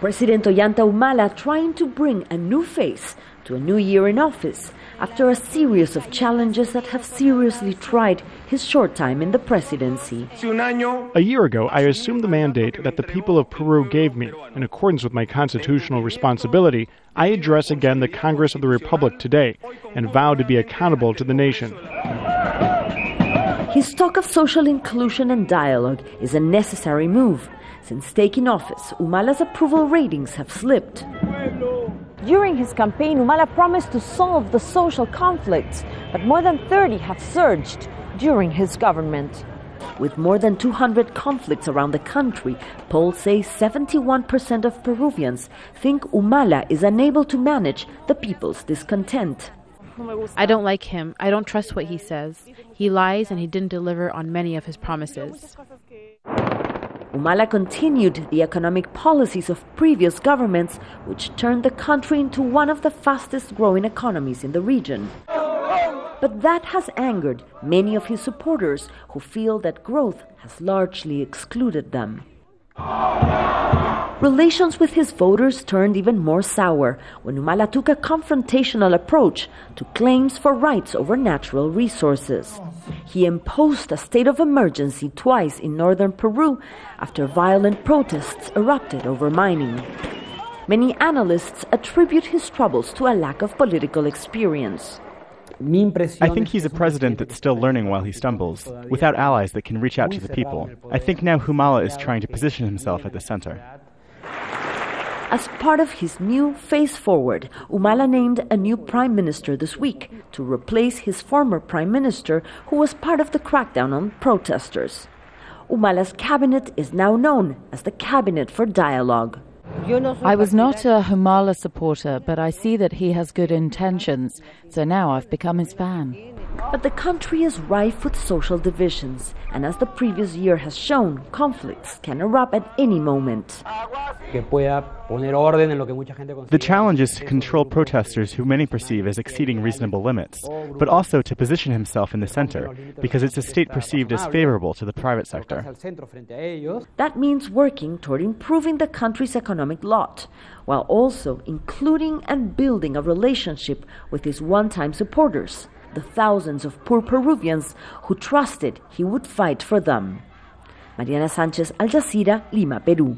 President Ollanta Humala trying to bring a new face to a new year in office after a series of challenges that have seriously tried his short time in the presidency. A year ago, I assumed the mandate that the people of Peru gave me. In accordance with my constitutional responsibility, I address again the Congress of the Republic today and vow to be accountable to the nation. His talk of social inclusion and dialogue is a necessary move. Since taking office, Humala's approval ratings have slipped. During his campaign, Humala promised to solve the social conflicts, but more than 30 have surged during his government. With more than 200 conflicts around the country, polls say 71% of Peruvians think Humala is unable to manage the people's discontent. I don't like him. I don't trust what he says. He lies and he didn't deliver on many of his promises. Humala continued the economic policies of previous governments, which turned the country into one of the fastest growing economies in the region. But that has angered many of his supporters who feel that growth has largely excluded them. Relations with his voters turned even more sour when Humala took a confrontational approach to claims for rights over natural resources. He imposed a state of emergency twice in northern Peru after violent protests erupted over mining. Many analysts attribute his troubles to a lack of political experience. I think he's a president that's still learning while he stumbles, without allies that can reach out to the people. I think now Humala is trying to position himself at the center. As part of his new face forward, Humala named a new prime minister this week to replace his former prime minister who was part of the crackdown on protesters. Humala's cabinet is now known as the Cabinet for Dialogue. I was not a Humala supporter, but I see that he has good intentions, so now I've become his fan. But the country is rife with social divisions, and as the previous year has shown, conflicts can erupt at any moment. The challenge is to control protesters who many perceive as exceeding reasonable limits, but also to position himself in the center, because it's a state perceived as favorable to the private sector. That means working toward improving the country's economic lot, while also including and building a relationship with his one-time supporters, the thousands of poor Peruvians who trusted he would fight for them. Mariana Sanchez, Jazeera, Lima, Peru.